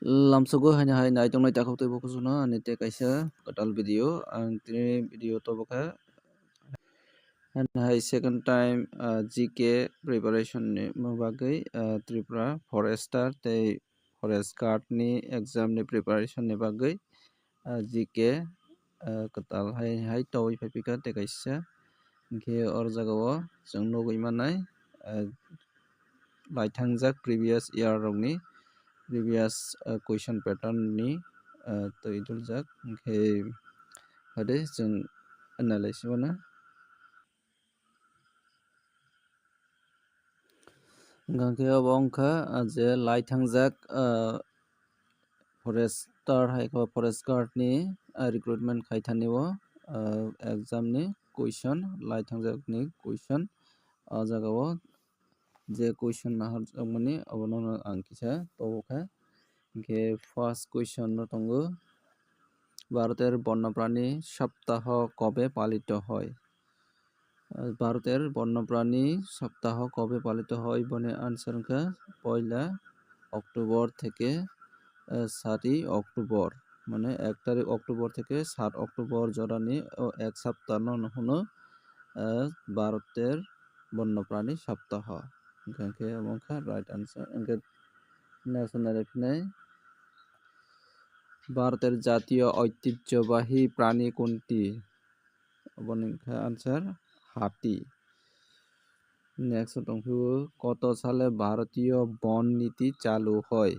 Lamsogo haina hai nai tongnai takok tui boku suno ani te kaisa kotal video ang tini video to boka hai second time GK preparation ni bagui Tripura Forester tei Forest Guard ni exam ni preparation ni bagui GK kotal hai towui phaipika te kaisa ke or jagao chung nugui manai laithangjak previous year rokni previous question pattern ni tui duljak ke hade chung analysis bana gangke abo wngkha je laithangjak forester hai ko forest guard ni recruitment khaithani o exam ni question laithangjak ni question o jagao je question naharjakmani abono ang kisa toboka ke first question no tongo ভারতের বন্যপ্রাণী সপ্তাহ কবে পালিত হয় ভারতের বন্যপ্রাণী সপ্তাহ কবে পালিত হয় বনে আনসার কা পয়লা অক্টোবর থেকে 7ই অক্টোবর মানে 1 তারিখ অক্টোবর থেকে 7 অক্টোবর জরানি ও এক সপ্তাহ হলো ভারতের বন্যপ্রাণী সপ্তাহ এখানে আমখা রাইট আনসার এখানে ন্যাশনাল এফনে ভারতের জাতীয় ঐতিহ্যবাহী প্রাণী কোনটি বনিখা আনসার হাতি নেক্সট টংফু কত সালে ভারতীয় বন নীতি চালু হয়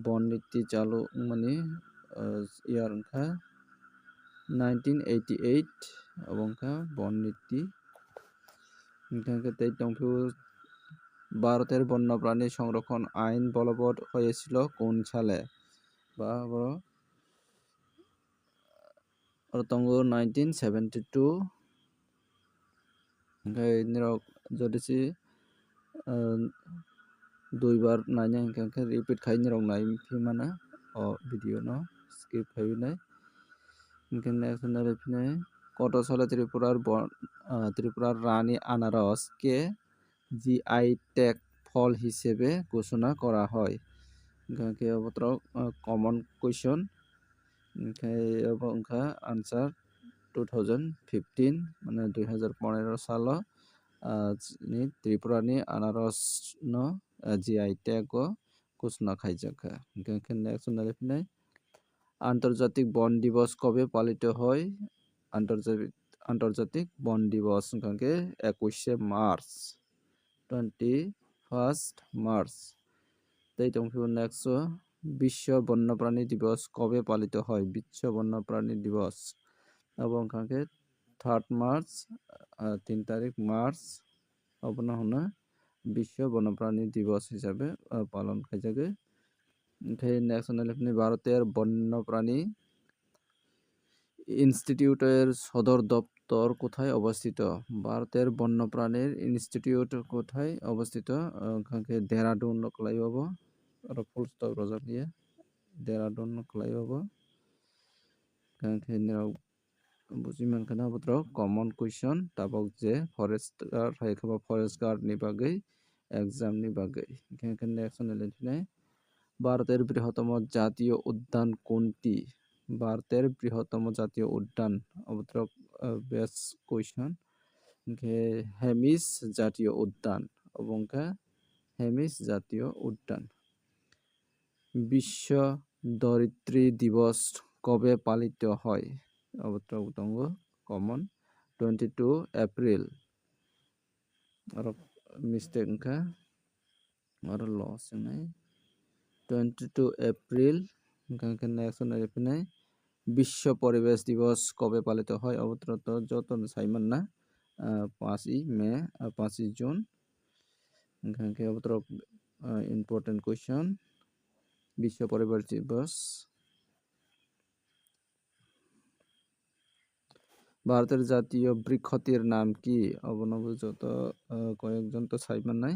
বন নীতি চালু মানে ইয়ার অংখা 1988 অবংখা বন নীতি এখানে তেই টংফু ভারতের বন্যপ্রাণী সংরক্ষণ আইন বলবৎ হয়েছিল কোন সালে বা তঙ্গো 1972 নিরক যদি দুইবার নাইনা হিংখাকে রিপিট খাই নিরক নাই ফিমানা ও ভিডিও ন স্কিপ খাইবিনাই হিংখানে নেক্সট নাইফিনে কত সালে ত্রিপুরার রানী আনারসকে জিআই ট্যাগ ফল হিসেবে ঘোষণা করা হয় হিংখাকে অবত্র কমন কোয়েশ্চন হিংখা আনসার 2015 মানে 2015 সাল ni Tripura ni anaros no GI tag o ঘোষণা খাইজাকা হিংখা নেক্সট নাইফিনে আন্তর্জাতিক বন দিবস কবে পালিত হয় আন্তর্জাতিক বন দিবস হিংখাকে 21 মার্চ 21 মার্চ তাই টংফু নেক্সট বিশ্ব বন্যপ্রাণী দিবস কবে পালিত হয় বিশ্ব বন্যপ্রাণী দিবস এবং কাকে 3 মার্চ 3 তারিখ মার্চ অবনা হনা বিশ্ব বন্যপ্রাণী দিবস হিসাবে পালন খাইজাগে ন্যাশনাল ভারতের বন্যপ্রাণী ইনস্টিটিউটের সদর দপ্তর কোথায় অবস্থিত ভারতের বন্যপ্রাণীর ইনস্টিটিউট কোথায় অবস্থিত কাকে দেহরাদুন নকলাইব আর ফুল স্টপ রজাকিয়ে দেহরাদুন নকলাইব কাকে বুঝিমান খানা পত্র কমন কোয়েশ্চন তাবক যে ফরেস্ট গার্ড হাইখাবা ফরেস্ট গার্ড নি বাগৈ এক্সাম নি বাগৈ কাকে ন্যাশনাল ভারতের বৃহত্তম জাতীয় উদ্যান কোনটি ভারতের বৃহত্তম জাতীয় উদ্যান অবত্র বেস্ট কোয়েশ্চন হেমিস জাতীয় উদ্যান অবংকা হেমিস জাতীয় উদ্যান বিশ্ব ধরিত্রী দিবস কবে পালিত হয় অবত্র উতঙ্গ কমন 22 এপ্রিল আর মিস্টেক কা আর লস নাই 22 এপ্রিল কাকে নেক্সট নাইফিনে বিশ্ব পরিবেশ দিবস কবে পালিত হয় অবত্র তো যত সাইমান না 5ই মে 5ই জুন কাকে অবত্র ইম্পর্টেন্ট কোয়েশ্চন বিশ্ব পরিবেশ দিবস ভারতের জাতীয় বৃক্ষটির নাম কি অবনব যত কয়েকজন তো সাইমান নাই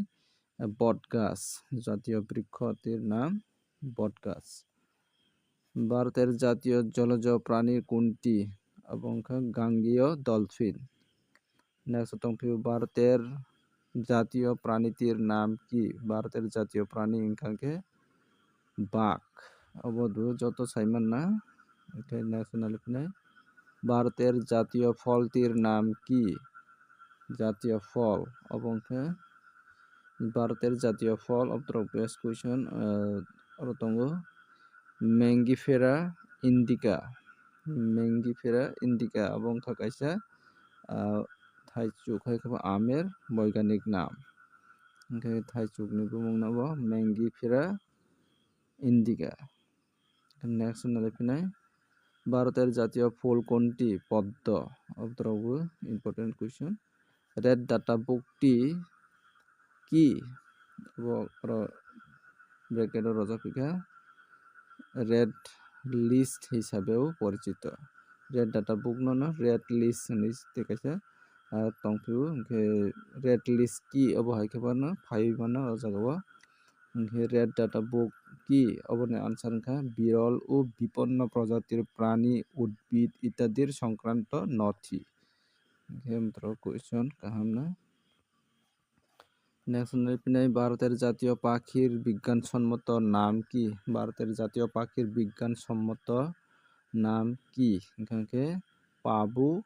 বটগাছ জাতীয় বৃক্ষটির নাম বটগাছ ভারতের জাতীয় জলজ প্রাণী কোনটি এবং গাঙ্গেয় ডলফিন নেক্সট ভারতের জাতীয় প্রাণীটির নাম কি ভারতের জাতীয় প্রাণী ইনকাকে বাঘ অবধু যত সাইমান না এটা ন্যাশনাল ফিনাই ভারতের জাতীয় ফলটির নাম কি জাতীয় ফল অবংকে ভারতের জাতীয় ফল of the best question অরতঙ্গ ম্যাঙ্গিফেরা ইন্ডিকা ম্যাঙ্গিফেরা ইন্ডিকা অবংকা কাইসা থাইচুক হাইখাবা আমের বৈজ্ঞানিক নাম ओंखाय थाइचुकनि बुंनांगौ ম্যাঙ্গিফেরা ইন্ডিকা नेक्स्ट होननानै फैनाय भारतेर জাতীয় ফুল কোনটি পদ্ম অবদ্রাবো ইম্পর্টেন্ট कुइसन रेड डाटा बुकটি কি ব্র্যাকেটে রজাফিকা রেড লিস্ট হিসাবেও পরিচিত রেড ডাটা বুক না রেড লিস্ট দেখাইছে আর টংফিউ রেড লিস্ট কি অবহাयखौबानो फाइबानो जागाव রেড ডাটা বুক কি অবনে আনসার বিরল ও বিপন্ন প্রজাতির প্রাণী উদ্ভিদ ইত্যাদির সংক্রান্ত নথি কুয়েশন কাহাম না নেক্সট পিনাই ভারতের জাতীয় পাখির বিজ্ঞানসম্মত নাম কি ভারতের জাতীয় পাখির বিজ্ঞানসম্মত নাম কি এখানে পাবু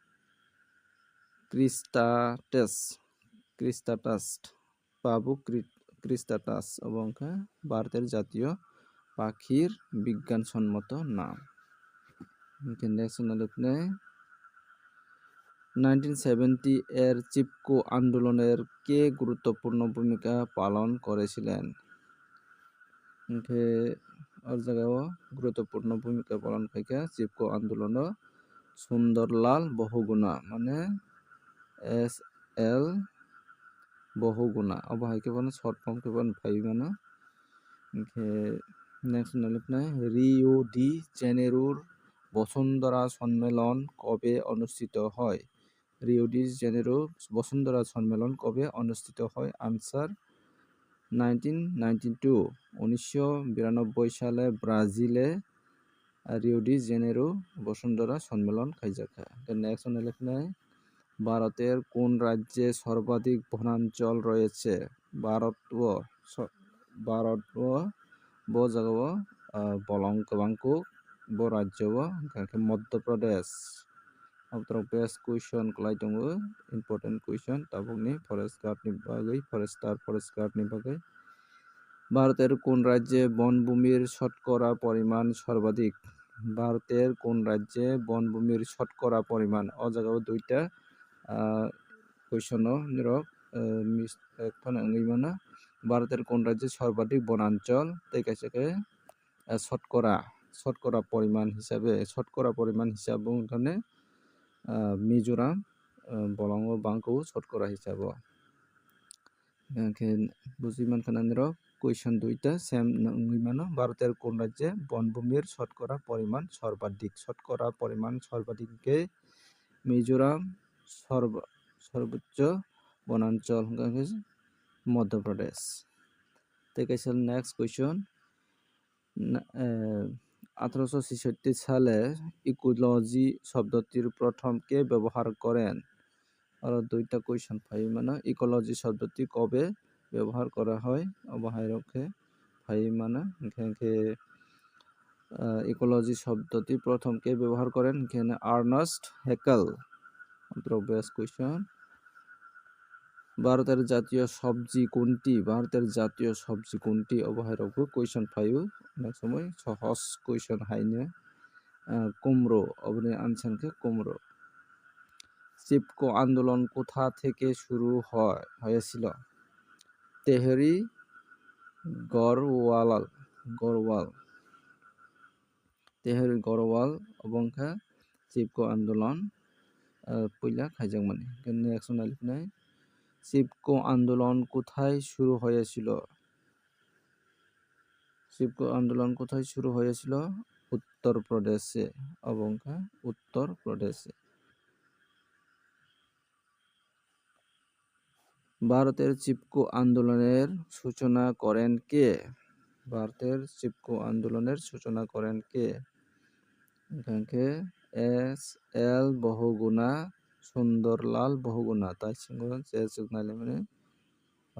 ক্রিস্টাটাস পাবু ক্রিস্টাটাস এবং ভারতের জাতীয় পাখির বিজ্ঞানসম্মত নাম নেক্সট 1970 এর চিপকো আন্দোলনের কে গুরুত্বপূর্ণ ভূমিকা পালন করেছিলেন ওর জায়গায় গুরুত্বপূর্ণ ভূমিকা পালন করে চিপকো আন্দোলন সুন্দরলাল বহুগুণা মানে SL বহুগুণা অবহায়কে বলে শর্ট ফর্ম কে বলে ভাই মানে নেক্সট রিও ডি জেনেরোর বসুন্ধরা সম্মেলন কবে অনুষ্ঠিত হয় রিও ডি জেনেরো বসুন্ধরা সম্মেলন কবে অনুষ্ঠিত হয় আনসার 1992 সালে ব্রাজিলে রিও ডি জেনেরো বসুন্ধরা সম্মেলন খাইজাখা নেক্সট লিখনায় ভারতের কোন রাজ্যে সর্বাধিক বনাঞ্চল রয়েছে ভারত জায়গাও বলং গোबांखौ রাজ্য মধ্যপ্রদেশ बेस्ट कुइसन कलाई दङ इम्पोर्टेन्ट कुइसन ताबुकनि फरेस्ट गार्डनि बागै फरेस्ट गार्डनि बागै ভারতের কোন রাজ্যে বনভূমির শতকরা পরিমাণ সর্বাধিক ভারতের কোন রাজ্যে বনভূমির শতকরা পরিমাণ ও জায়গায় দুইটা কুইसन নিরক মানে ভারতের কোন রাজ্যে সর্বাধিক বনাঞ্চল তাই কাছে শতকরা পরিমাণ হিসাবে বুঝতে মিজোরাম বলং বাংকौ শতকরা হিসাব বুঝিমান খানানির কুইसन দুইটা সেম মানে ভারতের কোন রাজ্যে বনভূমির শতকরা পরিমাণ সর্বাধিক মিজোরাম সর্বোচ্চ বনাঞ্চল মধ্যপ্রদেশ নেক্সট কুইसन 1866 সালে ইকোলজি শব্দটির প্রথম কে ব্যবহার করেন আর দুইটা কুইसन পাই মানে ইকোলজি শব্দটি কবে ব্যবহার করা হয় অবহায়রকে পাই মানে ইকোলজি শব্দটি প্রথম কে ব্যবহার করেন এখানে আর্নেস্ট হ্যাকেল বেস্ট কুইसन ভারতের জাতীয় সবজি কোনটি অবহায়রকে কুইसन পাই নেক্সট সময় সহজ কুইसन হাইনে কুমড়ো অবনে আনসারকে কুমড়ো চিপকো আন্দোলন কোথা থেকে শুরু হয়েছিল তেহরি গড়ওয়াল অবংখা চিপকো আন্দোলন পয়লা খাইজাকমান নেক্সট লিখনাय চিপকো আন্দোলন কোথায় শুরু হয়েছিল উত্তরপ্রদেশে অবংখা উত্তরপ্রদেশে ভারতের চিপকো আন্দোলনের সূচনা করেন কে এখানে SL বহুগুণা সুন্দরলাল বহুগুণা তাই সিংহ মানে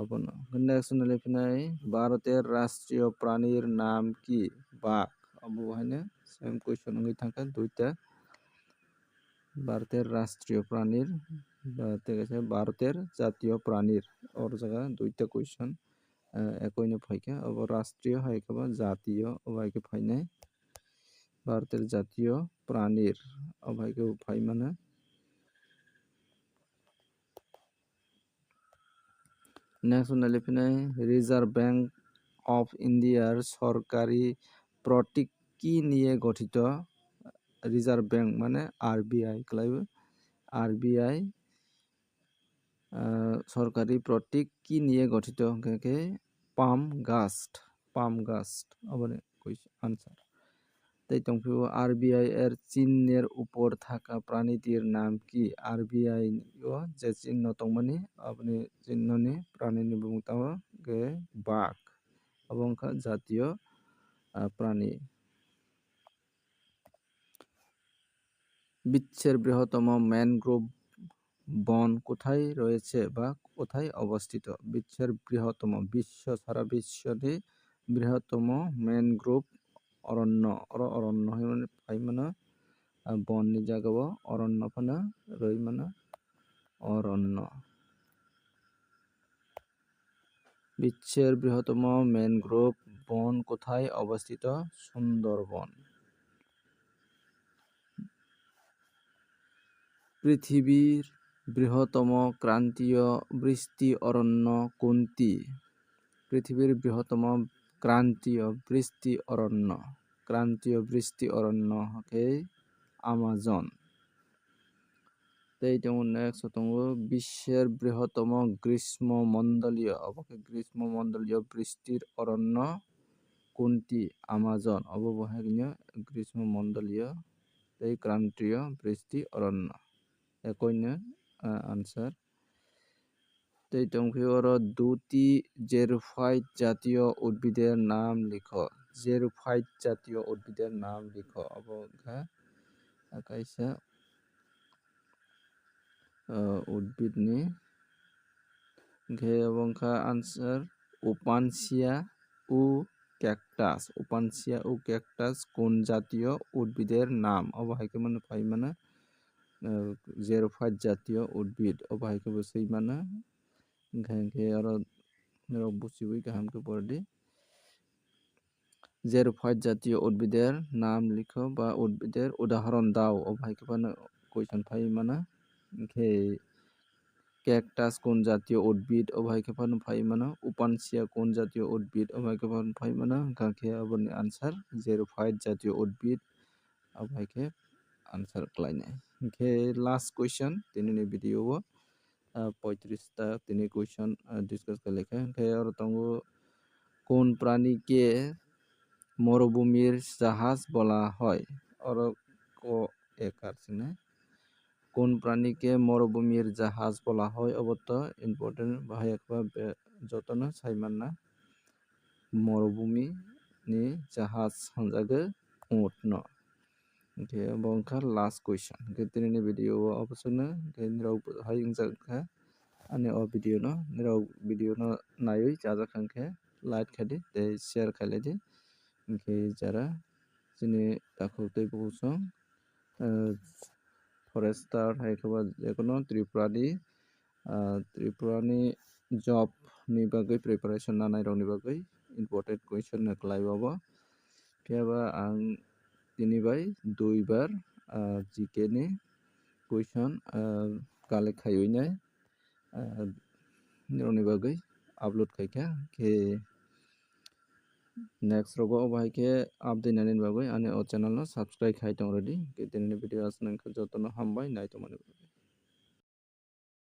अपनो नेक्स्ट लिखनाय भारतेर राष्ट्रीय प्राणीर नाम की बाघ अब वहायनो सेम क्वेश्चन होई थांखा दुइटा भारतेर राष्ट्रीय प्राणीर भारतेर जातीय प्राणीर और जगह दुइटा क्वेश्चन एकइनो फाइका अब राष्ट्रीय हाइकबा जातीय अब हाइके फाइनाय भारतेर जातीय प्राणीर अब हाइके फाइ माने नेक्स्ट लिखनाय रिजार्व बैंक অফ ইন্ডিয়ার সরকারি প্রতীক কি নিয়ে গঠিত রিজার্ভ ব্যাংক মানে আরবিআই ক্লাইবে আরবিআই সরকারি প্রতীক কি নিয়ে গঠিত কে পাম গাস্ট আবার আনসার তাই তংফিও আরবিআই এর চিহ্নের উপর থাকা প্রাণীটির নাম কি আরবিআই ও যে চিহ্ন তংমানি আপনি চিহ্ননি প্রাণীনি বুংতাও গে বাঘ এবং জাতীয় প্রাণী বিশ্বের বৃহত্তম ম্যানগ্রোভ বন কোথায় রয়েছে বা কোথায় অবস্থিত বিশ্বের বৃহত্তম সারা বিশ্বের বৃহত্তম ম্যানগ্রোভ অরণ্য অরণ্য মানে পাই মানে বননি জায়গা অরণ্য ফানা রই মানে অরণ্য বিশ্বের বৃহত্তম ম্যানগ্রোভ বন কোথায় অবস্থিত সুন্দরবন পৃথিবীর বৃহত্তম ক্রান্তীয় বৃষ্টি অরণ্য কোনটি পৃথিবীর বৃহত্তম ক্রান্তীয় বৃষ্টি অরণ্য হকে আমাজন তাই যেমন নেক্সট হতঙ্গ বিশ্বের বৃহত্তম গ্রীষ্মমণ্ডলীয় বৃষ্টির অরণ্য কোনটি আমাজন অববাহিনী গ্রীষ্মমণ্ডলীয় এই ক্রান্তীয় বৃষ্টি অরণ্য একইন্য আনসার তাই তংফিওর দুটি জেরোফাইট জাতীয় উদ্ভিদের নাম লিখো জেরোফাইট জাতীয় উদ্ভিদের নাম লিখো অবঘা আকাইসা উদ্ভিদনি ঘে অবংখা আনসার ওপানসিয়া ও ক্যাকটাস কোন জাতীয় উদ্ভিদের নাম অবহাইকে মানে পাই মানে জেরোফাইট জাতীয় উদ্ভিদ অবহাইকে বসেই মানে ঘে আর বুঝিবই গাহামকে পড়ি জেরোফাইট জাতীয় উদ্ভিদের নাম লিখো বা উদ্ভিদের উদাহরণ দাও অবহাইকে মানে কোয়েশ্চন পাই মানে ঘে ক্যাকটাস কোন জাতীয় উদ্ভিদ অবহাইকে পানো পাই মানে উপানসিয়া কোন জাতীয় উদ্ভিদ অবহাইকে পানো পাই মানে গাঁকে আবরনি আনসার জেরোফাইট জাতীয় উদ্ভিদ অবহাইকে আনসার ক্লাইনাই ঘে লাস্ট কোয়েশ্চন তিনিনি ভিডিও 35টা তিনি কোয়েশ্চন ডিসকাস করলেখা ঘে আর তঙ্গো কোন প্রাণীকে মরুভূমির জাহাজ বলা হয় আর কো একার সিনে কোন প্রাণীকে মরুভূমির জাহাজ বলা হয় অবত ইম্পর্টেন্ট বাহাইকবা যতন সাইমান্না মরুভূমি ni জাহাজ সংজাগে উঠন ke bongkha last question ke tinini video opsona ke nirau hai ingjakha ani o video no naioi jajakhankhe like khadi tei share khailedi ke jara chini takhok tei busong forester হাইকবা যেকোনো ত্রিপুরানি job ni bagui preparation nanai rokni bagui important question na khlaibago keba ang tini bai duibar GK ni question collect khaioi nai rokni bagui upload khaikha ke next rogo obahaike update nani bagui ani o channel no subscribe khai tong ready ke tini video asnang jotono hambai nai tomani।